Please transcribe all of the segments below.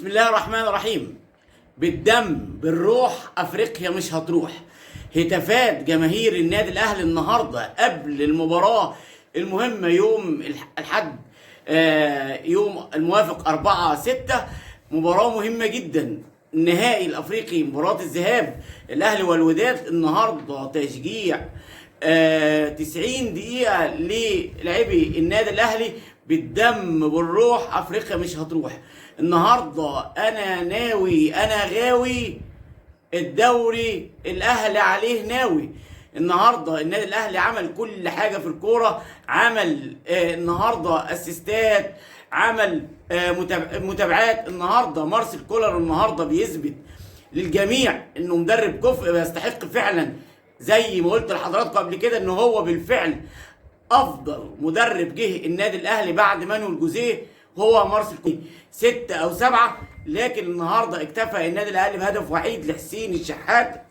بسم الله الرحمن الرحيم. بالدم بالروح افريقيا مش هتروح. هتافات جماهير النادي الاهلي النهارده قبل المباراه المهمه يوم الحد، يوم الموافق 4/6، مباراه مهمه جدا، النهائي الافريقي، مباراه الذهاب الاهلي والوداد. النهارده تشجيع 90 دقيقه للاعبي النادي الاهلي بالدم بالروح. افريقيا مش هتروح. النهارده انا غاوي الدوري، الاهلي عليه ناوي. النهارده النادي الاهلي عمل كل حاجه في الكوره، عمل النهارده اسيستات، عمل متابعات. النهارده مارسيل كولر النهارده بيثبت للجميع انه مدرب كفء ويستحق فعلا، زي ما قلت لحضراتكم قبل كده، ان هو بالفعل افضل مدرب جه النادي الاهلي بعد مانويل جوزيه هو مارسيل كولر، 6 أو 7. لكن النهارده اكتفى النادي الاهلي بهدف وحيد لحسين الشحات،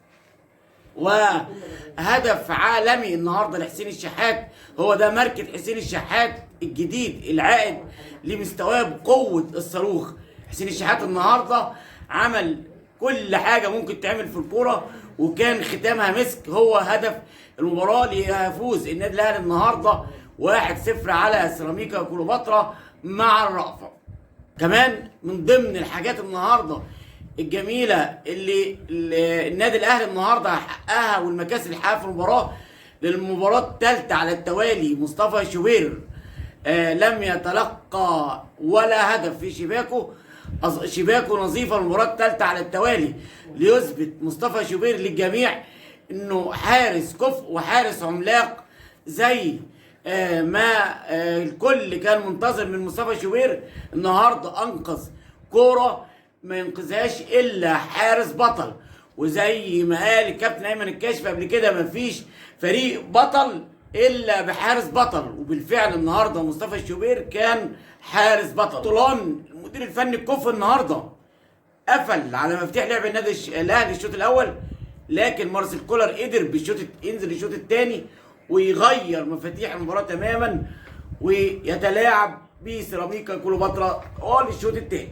وهدف عالمي النهارده لحسين الشحات. هو ده ماركة حسين الشحات الجديد العائد لمستواه بقوة الصاروخ. حسين الشحات النهارده عمل كل حاجة ممكن تعمل في الكورة، وكان ختامها مسك. هو هدف المباراة ليفوز النادي الاهلي النهارده 1-0 على سيراميكا كليوباترا مع الرأفة. كمان من ضمن الحاجات النهارده الجميله اللي النادي الاهلي النهارده حققها والمكاسب اللي حققها في المباراه، للمباراه الثالثه على التوالي مصطفى شوبير لم يتلقى ولا هدف في شباكه نظيفه. المباراه الثالثه على التوالي ليثبت مصطفى شوبير للجميع انه حارس كفء وحارس عملاق، زي ما الكل كان منتظر من مصطفى شوبير. النهارده انقذ كوره ما ينقذهاش الا حارس بطل، وزي ما قال الكابتن ايمن الكاشف قبل كده، مفيش فريق بطل الا بحارس بطل. وبالفعل النهارده مصطفى شوبير كان حارس بطل. طولان المدير الفني الكفء النهارده قفل على مفتاح لعب النادي الاهلي الشوط الاول، لكن مارسيل كولر قدر ينزل الشوط الثاني ويغير مفاتيح المباراه تماما، ويتلاعب بسيراميكا كليوباترا للشوط الثاني.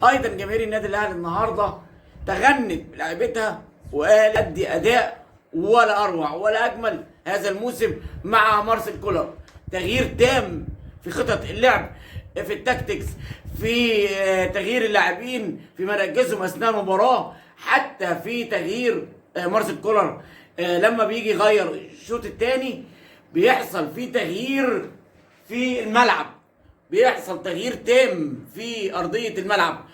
ايضا جماهير النادي الاهلي النهارده تغنت بلعبتها وقالت ادي اداء ولا اروع ولا اجمل هذا الموسم مع مارسيل كولر. تغيير تام في خطط اللعب، في التكتكس، في تغيير اللاعبين في مراكزهم اثناء المباراه، حتى في تغيير مارسيل كولر لما بيجي يغير الشوط الثاني بيحصل فيه تغيير في الملعب، بيحصل تغيير تام في ارضيه الملعب.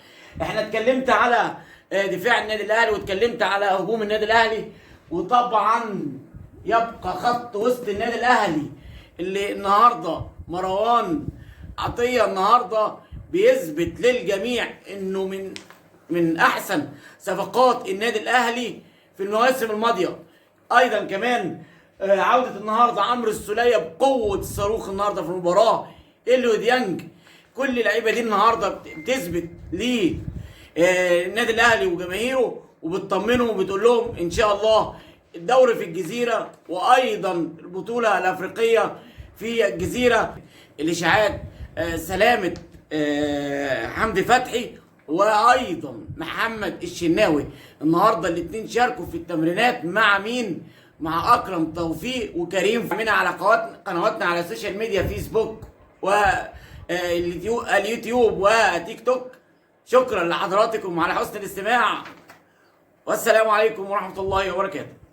احنا اتكلمت على دفاع النادي الاهلي واتكلمت على هجوم النادي الاهلي، وطبعا يبقى خط وسط النادي الاهلي اللي النهارده مروان عطيه النهارده بيثبت للجميع انه من احسن صفقات النادي الاهلي في المواسم الماضيه. ايضا كمان عوده النهارده عمرو السوليه بقوه الصاروخ النهارده في المباراه، إليو ديانج. كل اللعيبه دي النهارده بتثبت للنادي الاهلي وجماهيره، وبتطمنهم وبتقول لهم ان شاء الله الدوري في الجزيره، وايضا البطوله الافريقيه في الجزيره. الاشاعات سلامه حمدي فتحي وايضا محمد الشناوي النهارده الاثنين شاركوا في التمرينات مع مين؟ مع اكرم توفيق وكريم فهمنا على قنواتنا على السوشيال ميديا، فيسبوك واليوتيوب وتيك توك. شكرا لحضراتكم على حسن الاستماع، والسلام عليكم ورحمه الله وبركاته.